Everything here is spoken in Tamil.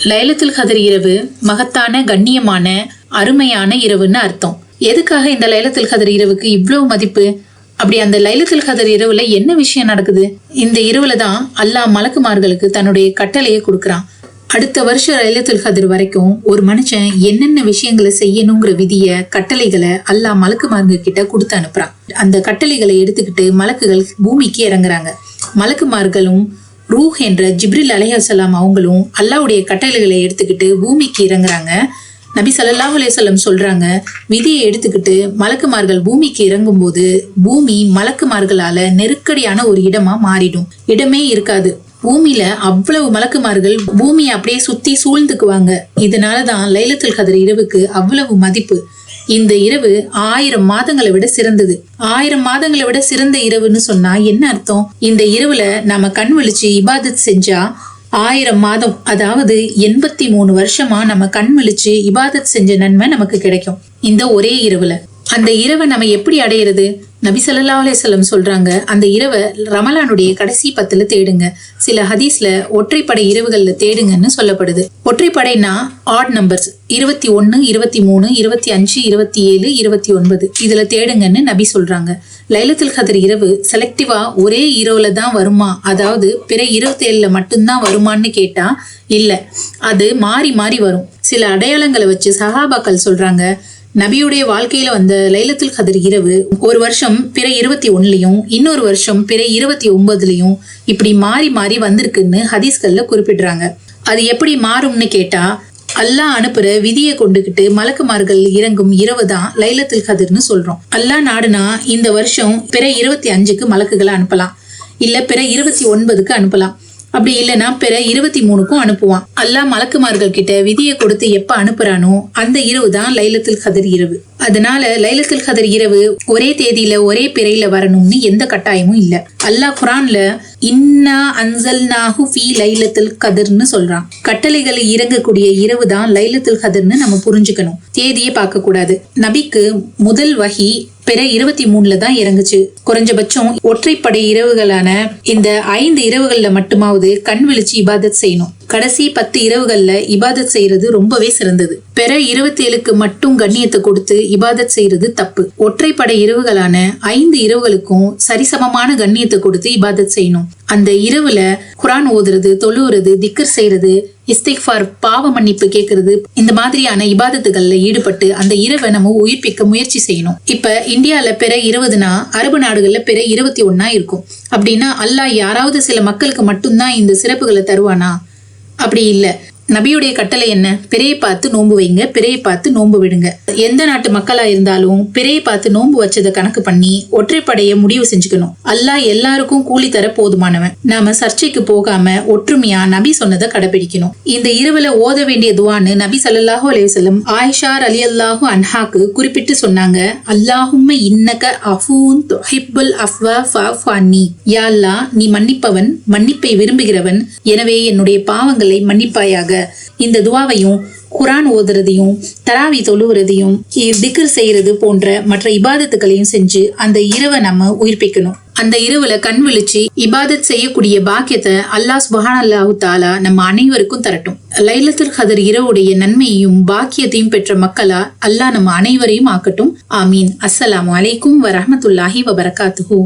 லைலத்துல் கத்ர் இரவு மகத்தான, கண்ணியமான, அருமையான இரவுன்னு அர்த்தம். எதுக்காக இந்த லைலத்துல் கத்ர் இரவுக்கு இவ்வளவு மதிப்பு? அப்படி அந்த லைலத்துல் கத்ர் இரவுல என்ன விஷயம் நடக்குது? இந்த இரவுல தான் அல்லாஹ் மலக்குமார்களுக்கு தன்னுடைய கட்டளையை கொடுக்கறான். அடுத்த வருஷம் லைலத்துல் கத்ர் வரைக்கும் ஒரு மனுஷன் என்னென்ன விஷயங்களை செய்யணுங்கிற விதிய, கட்டளைகளை அல்லாஹ் மலக்குமார்கள் கிட்ட கொடுத்து அனுப்புறான். அந்த கட்டளைகளை எடுத்துக்கிட்டு மலக்குகள் பூமிக்கு இறங்குறாங்க. மலக்குமார்களும் ரூஹ் என்ற ஜிப்ரில் அலைஹிஸ்ஸலாம் அவங்களும் அல்லாஹ்வுடைய கட்டளைகளை எடுத்துக்கிட்டு பூமிக்கு இறங்குறாங்க. நபி ஸல்லல்லாஹு அலைஹி வஸல்லம் சொல்றாங்க, விதியை எடுத்துக்கிட்டு மலக்குமார்கள் பூமிக்கு இறங்கும் போது பூமி மலக்குமார்களால நெருக்கடியான ஒரு இடமா மாறிடும். இடமே இருக்காது. பூமியில அவ்வளவு மலக்குமார்கள் பூமியை அப்படியே சுத்தி சூழ்ந்துக்குவாங்க. இதனாலதான் லைலத்துல் கத்ர் இரவுக்கு அவ்வளவு மதிப்பு. இந்த இரவு 1000 மாதங்களை விட சிறந்தது. 1000 மாதங்களை விட சிறந்த இரவுன்னு சொன்னா என்ன அர்த்தம்? இந்த இரவுல நாம கண் விழிச்சு இபாதத் செஞ்சா 1000 மாதம், அதாவது 83 வருஷமா நம்ம கண் விழிச்சு இபாதத் செஞ்ச நன்மை நமக்கு கிடைக்கும் இந்த ஒரே இரவுல. அந்த இரவை நம்ம எப்படி அடையிறது? நபி ஸல்லல்லாஹு அலைஹி வஸல்லம் சொல்றாங்க, அந்த இரவை ரமலானுடைய கடைசி 10ல தேடுங்க. சில ஹதீஸ்ல ஒற்றைப்படை இரவுகள்ல தேடுங்கன்னு சொல்லப்படுது. ஒற்றைப்படைனா ஆட் நம்பர்ஸ் 21, 23, 25, 27, 29 இதுல தேடுங்கன்னு நபி சொல்றாங்க. லைலத்துல் கத்ர் இரவு செலக்டிவா ஒரே இரவுல தான் வருமா, அதாவது பிற 27ல மட்டும்தான் வருமான்னு கேட்டா இல்ல, அது மாறி மாறி வரும். சில அடையாளங்களை வச்சு சஹாபாக்கள் சொல்றாங்க, நபியுடைய வாழ்க்கையில வந்த லைலத்துல் கத்ர் இரவு ஒரு வருஷம் பிற 21லயும் இன்னொரு வருஷம் பிற 29லயும் இப்படி மாறி மாறி வந்திருக்குன்னு ஹதீஸ்கள்ல குறிப்பிடுறாங்க. அது எப்படி மாறும்னு கேட்டா, அல்லாஹ் அனுப்புற விதியை கொண்டுகிட்டு மலக்குமார்கள் இறங்கும் இரவு தான் லைலத்துல் கத்ர்னு சொல்றோம். அல்லாஹ் நாடுனா இந்த வருஷம் பிற 25க்கு மலக்குகளை அனுப்பலாம், இல்ல பிற 29க்கு அனுப்பலாம், அப்படி இல்லைன்னா பிற 23க்கும் அனுப்புவான். அல்லாஹ் மலக்குமார்கள் கிட்ட விதியை கொடுத்து எப்ப அனுப்புறானோ அந்த இரவு தான் லைலத்துல் கத்ர் இரவு. அதனால லைலத்துல் கத்ர் இரவு ஒரே தேதியில ஒரே பிறையில வரணும்னு எந்த கட்டாயமும் இல்ல. அல்லாஹ் குர்ஆன்ல இன்னா அன்ஸல்நாஹு ஃபீ லைலத்துல் கத்ர்னு சொல்றான். கட்டளைகள் இறங்கக்கூடிய இரவு தான் லைலத்துல் கத்ர்னு நம்ம புரிஞ்சுக்கணும். தேதியே பார்க்க கூடாது. நபிக்கு முதல் வஹி பிற 23ல தான் இறங்குச்சு. குறைஞ்சபட்சம் ஒற்றைப்படை இரவுகளான இந்த 5 இரவுகள்ல மட்டுமாவது கண் விழிச்சு இபாதத் செய்யணும். கடைசி 10 இரவுகள்ல இபாதத் செய்யறது ரொம்பவே சிறந்தது. பிற 27க்கு மட்டும் கண்ணியத்தை கொடுத்து இபாதத் செய்யறது தப்பு. ஒற்றைப்படை இரவுகளான 5 இரவுகளுக்கும் சரிசமமான கண்ணியத்தை கொடுத்து இபாதத் செய்யணும். அந்த இரவுல குர்ஆன் ஓதுறது, தொழுவுறது, திக்ர் செய்யறது, இஸ்திக்ஃபார், பாவ மன்னிப்பு கேட்கறது, இந்த மாதிரியான இபாதத்துகள்ல ஈடுபட்டு அந்த இரவை நம்ம உயிர்ப்பிக்க முயற்சி செய்யணும். இப்ப இந்தியால பிற 20னா அரபு நாடுகள்ல பிற 21 இருக்கும். அப்படின்னா அல்லாஹ் யாராவது சில மக்களுக்கு மட்டும்தான் இந்த சிறப்புகளை தருவானா? அப்படி இல்ல. நபியுடைய கட்டளை என்ன? பிறையை பார்த்து நோன்பு வைங்க, பிறையை பார்த்து நோன்பு விடுங்க. எந்த நாட்டு மக்களா இருந்தாலும் பிறையை பார்த்து நோன்பு வச்சதை கணக்கு பண்ணி ஒற்றைப்படைய முடிவு செஞ்சுக்கணும். அல்லாஹ் எல்லாருக்கும் கூலி தர போதுமானவன். நாம சர்ச்சைக்கு போகாம ஒற்றுமையா நபி சொன்னதை கடைபிடிக்கணும். இந்த இரவுல ஓத வேண்டிய துஆன்னு நபி ஸல்லல்லாஹு அலைஹி வஸல்லம் ஆயிஷா ரலியல்லாஹு அன்ஹாக்கு குறிப்பிட்டு சொன்னாங்க, அல்லாஹும்ம இன்னக அஃபூன் துஹிப்புல் அஃவா ஃபஅஃபு அன்னி. யா அல்லாஹ், நீ மன்னிப்பவன், மன்னிப்பை விரும்புகிறவன், எனவே என்னுடைய பாவங்களை மன்னிப்பாயாக. இந்த துவாவையும் குர்ஆன் ஓதுறதையும் தராவி தொழுவுறதையும் திக்ர் செய்யறது போன்ற மற்ற இபாதத்துகளையும் செஞ்சு அந்த இரவை நம்ம உயிர்ப்பிக்கணும். அந்த இரவுல கண் விழிச்சு இபாதத் செய்யக்கூடிய பாக்கியத்தை அல்லாஹ் சுப்ஹானல்லாஹு தஆலா நம்ம அனைவருக்கும் தரட்டும். லைலத்துல் கத்ர் இரவுடைய நன்மையையும் பாக்கியத்தையும் பெற்ற மக்களா அல்லாஹ் நம்ம அனைவரையும் ஆக்கட்டும். ஆமீன். அஸ்ஸலாமு அலைக்கும் வரஹ்மத்துல்லாஹி வபரகாத்துஹு.